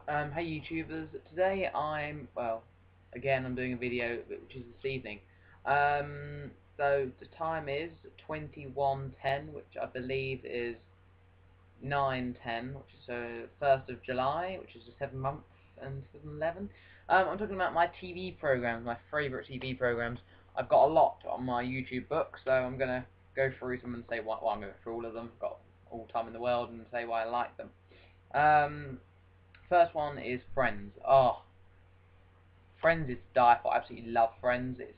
Hey YouTubers, today I'm doing a video which is this evening. So the time is 21:10, which I believe is 9:10, which is 1st of July, which is the 7th month and 7/11. I'm talking about my TV programs, my favourite TV programs. I've got a lot on my YouTube book, so I'm gonna go through some and say why. Well, I'm going to go through all of them. I've got all time in the world and say why I like them. First one is Friends. Oh, Friends is to die for. I absolutely love Friends. It's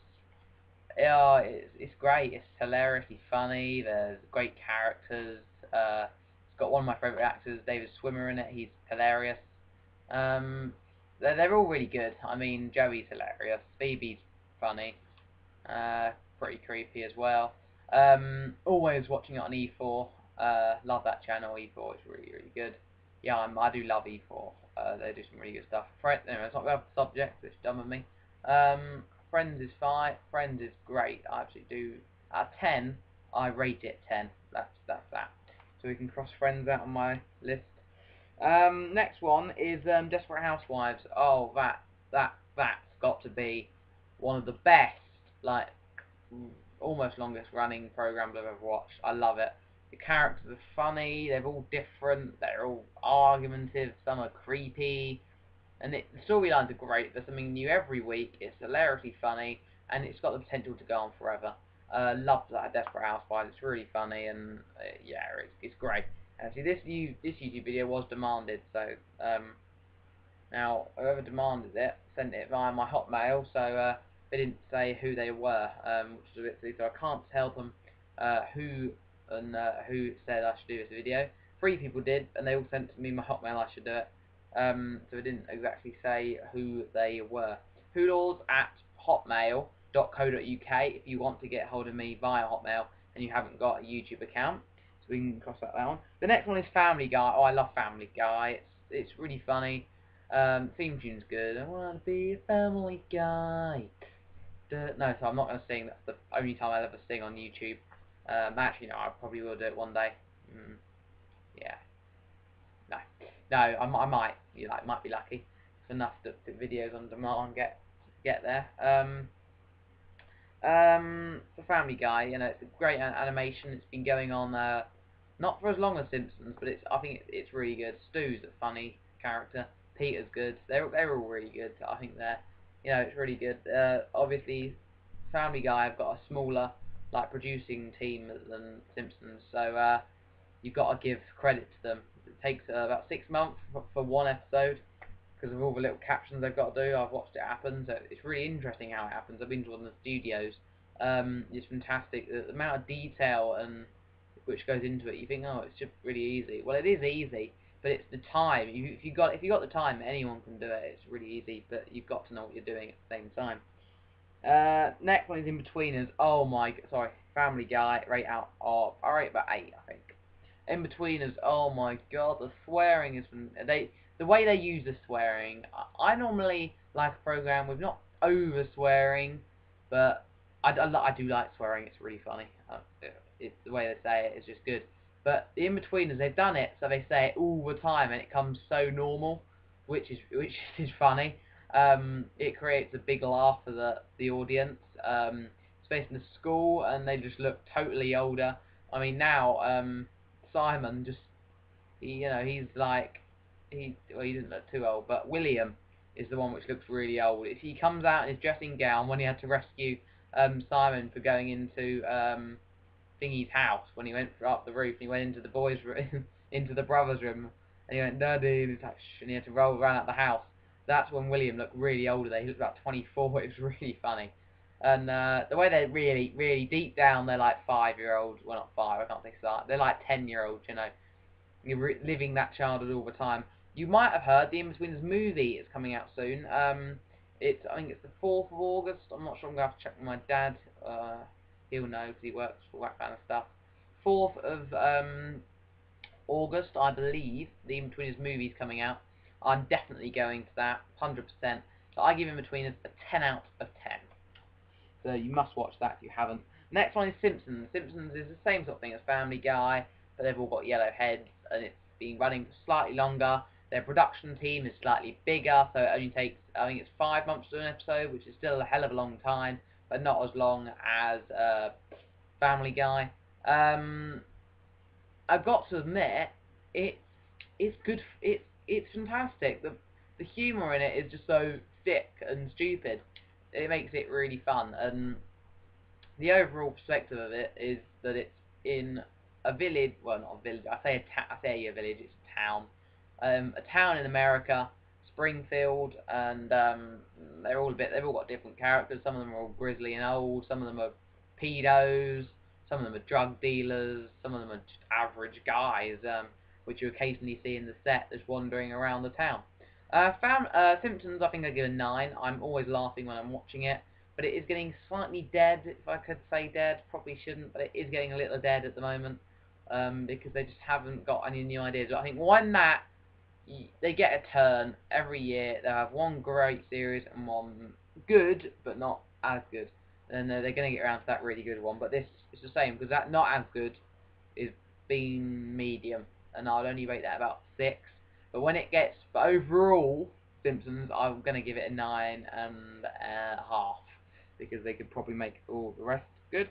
great. It's hilariously funny. There's great characters. It's got one of my favourite actors, David Swimmer, in it. He's hilarious. Um, they're all really good. I mean, Joey's hilarious. Phoebe's funny. Pretty creepy as well. Always watching it on E4. Love that channel. E4 is really, really good. Yeah, I do love E4. They do some really good stuff. Anyway, it's not about the subject. It's dumb of me. Friends is fine. Friends is great. I absolutely do. Out of 10, I rate it 10. That's that. So we can cross Friends out on my list. Next one is Desperate Housewives. Oh, that's got to be one of the best, like almost longest running programs I've ever watched. I love it. The characters are funny. They're all different. They're all argumentative. Some are creepy, and the storylines are great. There's something new every week. It's hilariously funny, and it's got the potential to go on forever. Love that Desperate Housewives. It's really funny, and yeah, it's great. See, this YouTube video was demanded, so now whoever demanded it sent it via my Hotmail, so they didn't say who they were, which is a bit silly. So I can't tell them who said I should do this video. 3 people did, and they all sent to me my Hotmail I should do it. So it didn't exactly say who they were. Wholords at hotmail.co.uk if you want to get hold of me via Hotmail and you haven't got a YouTube account. So we can cross that one. The next one is Family Guy. Oh, I love Family Guy. It's really funny. Theme tune's good. I want to be a family guy. No, so I'm not going to sing. That's the only time I'll ever sing on YouTube. Actually, no, I probably will do it one day. Yeah. No, I might. You like, might be lucky. It's enough that the videos on demand get there. The Family Guy, you know, it's a great animation. It's been going on not for as long as Simpsons, but I think it's really good. Stu's a funny character. Peter's good. They're all really good. I think it's really good. Obviously, Family Guy have got a smaller producing team than Simpsons, so you've got to give credit to them. It takes about 6 months for one episode because of all the little captions they've got to do. I've watched it happen, so it's really interesting how it happens. I've been to one of the studios. It's fantastic. The amount of detail and which goes into it. You think, oh, it's just really easy. Well, it is easy, but it's the time. If you got the time, anyone can do it. It's really easy, but you've got to know what you're doing at the same time. Next one is Inbetweeners. Oh my, sorry, Family Guy. I rate about 8, I think. Inbetweeners. Oh my god, the swearing is the way they use the swearing. I normally like a program with not over swearing, but I do like swearing. It's really funny. It's the way they say it is just good. But the Inbetweeners, they've done it so they say it all the time, and it comes so normal, which is funny. It creates a big laugh for the audience. It's based in a school, and they just look totally older. I mean, now Simon he's like he doesn't look too old, but William is the one which looks really old. If he comes out in his dressing gown when he had to rescue Simon for going into Thingy's house when he went up the roof and he went into the boys' room, into the brothers' room, and he went Daddy, and he had to roll around out the house. That's when William looked really older. He looked about 24. It was really funny. And the way they're really, really deep down, they're like 5-year-olds. Well, not 5, I can't say start. They're like 10-year-olds, you know. You're living that childhood all the time. You might have heard the Inbetweeners movie is coming out soon. I think it's the 4th of August. I'm not sure. I'm going to have to check with my dad. He'll know because he works for that kind of stuff. 4th of August, I believe, the Inbetweeners movie is coming out. I'm definitely going to that, 100%. So I give Inbetweeners a 10 out of 10. So you must watch that if you haven't. Next one is Simpsons. Simpsons is the same sort of thing as Family Guy, but they've all got yellow heads, and it's been running for slightly longer. Their production team is slightly bigger, so it only takes, I think it's 5 months to do an episode, which is still a hell of a long time, but not as long as Family Guy. I've got to admit, it's good. It's fantastic. The humour in it is just so thick and stupid. It makes it really fun, and the overall perspective of it is that it's in a village. Well, not a village. I say a village. It's a town. A town in America, Springfield, and they're all a bit. They've all got different characters. Some of them are all grizzly and old. Some of them are pedos. Some of them are drug dealers. Some of them are just average guys, which you occasionally see in the set that's wandering around the town. Simpsons, I think I give a 9. I'm always laughing when I'm watching it, but it is getting slightly dead, if I could say dead. Probably shouldn't, but it is getting a little dead at the moment, because they just haven't got any new ideas. But I think when they get a turn every year, they'll have one great series and one good, but not as good. And they're going to get around to that really good one. But this is the same, because that not as good is being medium, and I'll only rate that about 6. But overall, Simpsons, I'm going to give it a 9.5, because they could probably make all the rest good.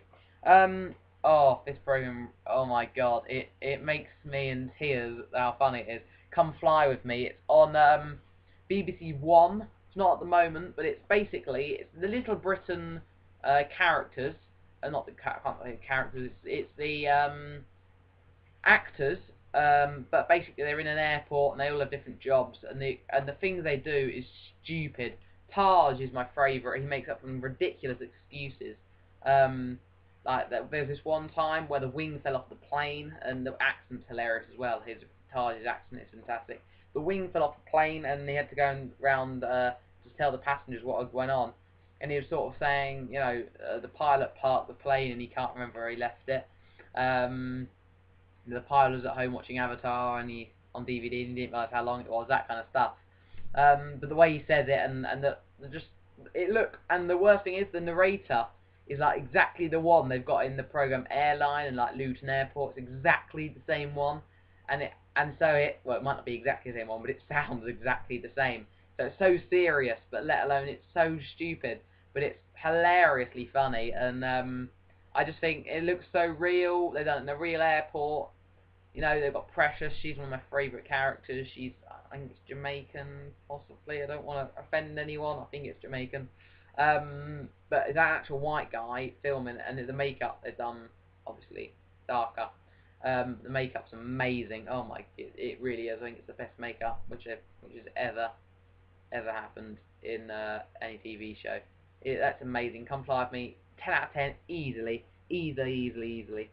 Oh, this program, oh my god, it makes me in tears how funny it is. Come Fly With Me. It's on BBC One. It's not at the moment, but it's the Little Britain characters, not the I can't say characters. It's the actors, but basically they're in an airport and they all have different jobs, and the things they do is stupid. Taj is my favourite. He makes up some ridiculous excuses. There's this one time where the wing fell off the plane, and the accent's hilarious as well. Taj's accent is fantastic. The wing fell off the plane, and he had to go round to tell the passengers what went on. And he was sort of saying, the pilot parked the plane and he can't remember where he left it. The pilot was at home watching Avatar, and he on DVD, and he didn't realise how long it was. That kind of stuff. But the way he says it, and the worst thing is the narrator is like exactly the one they've got in the program Airline and like Luton Airport. It's exactly the same one, it might not be exactly the same one, but it sounds exactly the same. So it's so serious, but let alone it's so stupid, but it's hilariously funny, and I just think it looks so real. They've done it in a real airport. They've got Precious. She's one of my favourite characters. I think it's Jamaican, possibly. I don't want to offend anyone. I think it's Jamaican. But it's an actual white guy filming, and the makeup they've done, obviously, darker. The makeup's amazing. Oh my, it really is. I think it's the best makeup which has ever happened in any TV show. That's amazing. Come Fly With Me. 10 out of 10, easily. Easily.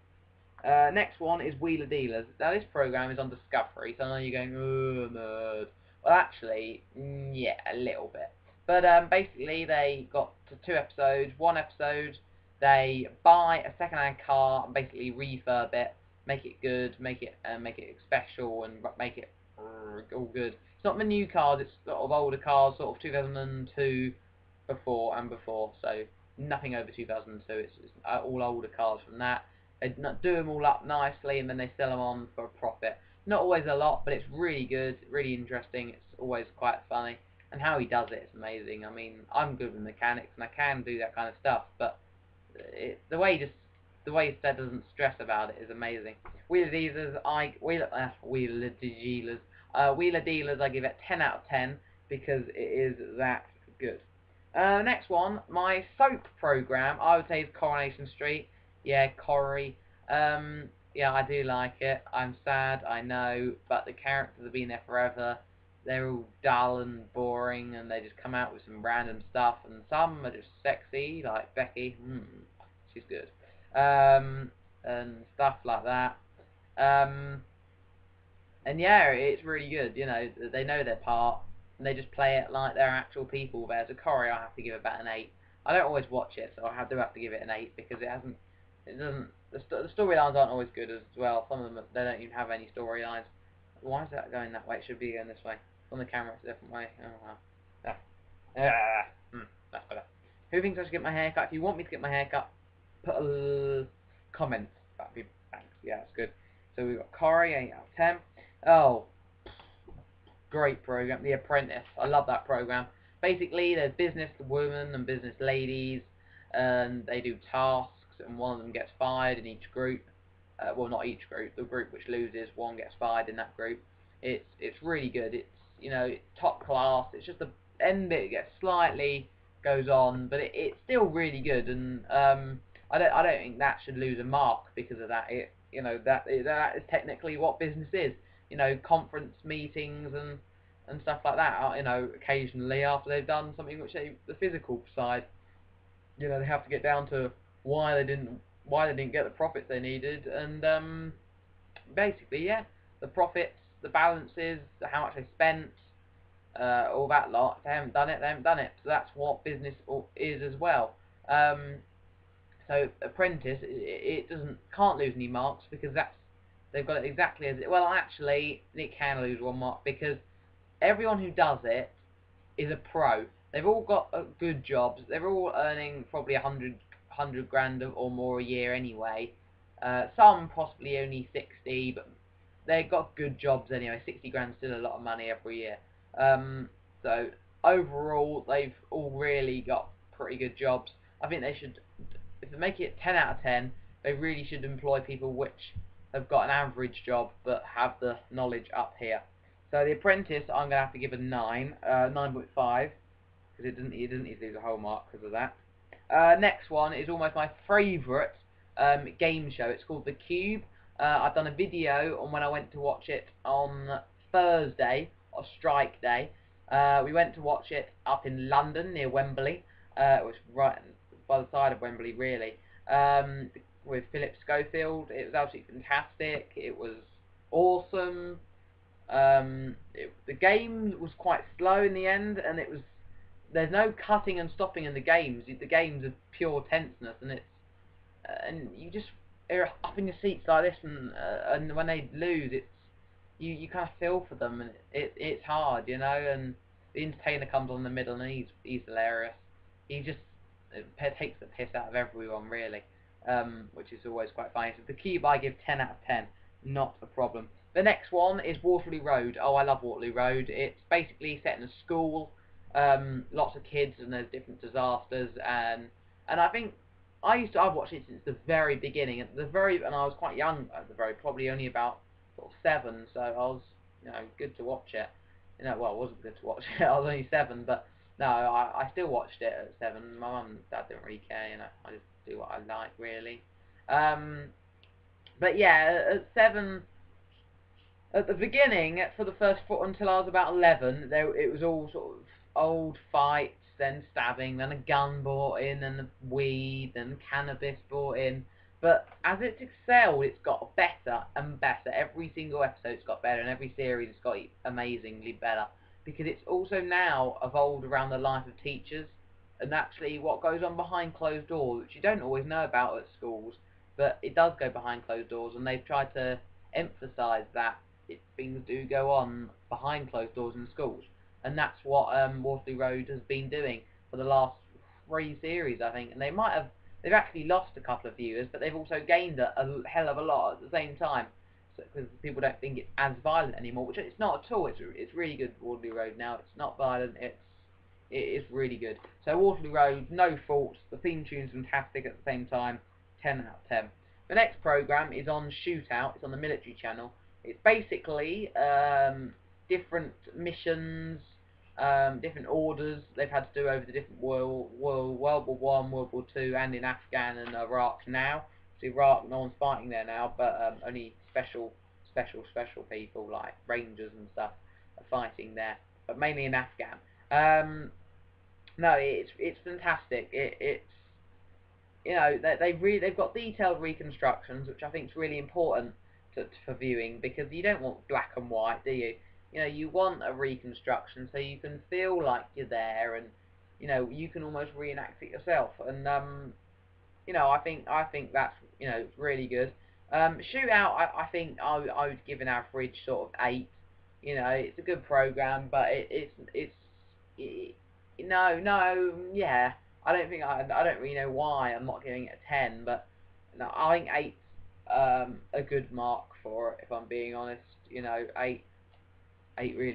Next one is Wheeler Dealers. Now this program is on Discovery, so I know you're going, oh, nerd. Well, actually, yeah, a little bit. But basically, they got to 2 episodes. One episode, they buy a second-hand car and basically refurb it, make it good, make it special, and make it all good. It's not the new cars; it's sort of older cars, sort of 2002 before. So nothing over 2002. It's all older cars from that. They do them all up nicely, and then they sell them on for a profit. Not always a lot, but it's really good, really interesting. It's always quite funny, and how he does it is amazing. I mean, I'm good with mechanics, and I can do that kind of stuff, but the way he doesn't stress about it is amazing. Wheeler Dealers, I give it 10 out of 10 because it is that good. Next one, my soap program, I would say is Coronation Street. Yeah, Corrie. Yeah, I do like it. I'm sad, I know, but the characters have been there forever. They're all dull and boring, and they just come out with some random stuff, and some are just sexy, like Becky. She's good. And stuff like that. And yeah, it's really good. They know their part, and they just play it like they're actual people. Whereas a Corrie, I have to give it about an 8. I don't always watch it, so I do have to give it an 8 because the storylines aren't always good as well. Some of them, they don't even have any storylines. Why is that going that way? It should be going this way. On the camera, it's a different way. Oh wow. That's better. Who thinks I should get my hair cut? If you want me to get my hair cut, put a comment. That'd be thanks. Yeah, that's good. So we've got Corrie, 8 out of 10. Oh, Great program. The Apprentice. I love that program. Basically, there's business women and business ladies, and they do tasks, and one of them gets fired in each group. Well, not each group. The group which loses, one gets fired in that group. It's really good. It's, you know, top class. It's just the end bit gets slightly goes on, but it's still really good. And I don't think that should lose a mark because of that. You know, that is technically what business is. You know, conference meetings and stuff like that. You know, occasionally after they've done something which the physical side, you know, they have to get down to why they didn't get the profits they needed, and basically, yeah, the profits, the balances, how much they spent, all that lot. If they haven't done it, they haven't done it. So that's what business is as well. Um, so Apprentice, it doesn't can't lose any marks because they've got it exactly as it. Well, actually, it can lose one mark because everyone who does it is a pro. They've all got good jobs. They're all earning probably 100 grand or more a year anyway. Some possibly only 60, but they've got good jobs anyway. 60 grand's still a lot of money every year. So overall, they've all really got pretty good jobs. I think they should, if they make it 10 out of 10, they really should employ people which have got an average job but have the knowledge up here. So The Apprentice, I'm going to have to give a 9.5, because it doesn't need to lose a whole mark because of that. Next one is almost my favourite game show. It's called The Cube. I've done a video on when I went to watch it on Thursday, or strike day. We went to watch it up in London, near Wembley. It was right by the side of Wembley, really. With Philip Schofield. It was absolutely fantastic. It was awesome. The game was quite slow in the end, and there's no cutting and stopping in the games. The games are pure tenseness, and you just are up in your seats like this, and when they lose, you kind of feel for them, and it's hard, you know. And the entertainer comes on in the middle, and he's hilarious. He just takes the piss out of everyone, really, which is always quite funny. So The Cube, I give 10 out of 10, not a problem. The next one is Waterloo Road. Oh, I love Waterloo Road. It's basically set in a school, lots of kids, and there's different disasters, and I think I've watched it since the very beginning, and I was quite young at the very, probably only about sort of 7, so I was, you know, good to watch it. You know, well, it wasn't good to watch it. I was only 7, but no, I still watched it at 7. My mum and dad didn't really care, you know. I just do what I like, really. But yeah, at 7. At the beginning, for the first foot until I was about 11, it was all sort of old fights, then stabbing, then a gun brought in, then weed, then cannabis brought in. But as it's excelled, it's got better and better. Every single episode's got better, and every series has got amazingly better. Because it's also now evolved around the life of teachers, and actually what goes on behind closed doors, which you don't always know about at schools, but it does go behind closed doors, and they've tried to emphasise that things do go on behind closed doors in schools, and that's what Waterloo Road has been doing for the last 3 series, I think. And they've actually lost a couple of viewers, but they've also gained a hell of a lot at the same time, because people don't think it's as violent anymore, which it's not at all. It's really good, Waterloo Road now. It's not violent. It is really good. So Waterloo Road, no faults. The theme tune's fantastic at the same time. 10 out of 10. The next programme is on Shootout. It's on the military channel. It's basically different missions, different orders they've had to do over the different World War One, World War Two, and in Afghan and Iraq now. So Iraq, no one's fighting there now, but only special people like Rangers and stuff are fighting there, but mainly in Afghan. No, it's fantastic. It's, you know, they've got detailed reconstructions, which I think is really important for viewing, because you don't want black and white, do you? You know, you want a reconstruction so you can feel like you're there, and you know, you can almost reenact it yourself. And you know, I think that's, you know, really good. Shootout, I think I would give an average sort of 8. You know, it's a good program, but yeah. I don't really know why I'm not giving it a 10, but no, I think 8 a good mark for it, if I'm being honest. You know, 8 really.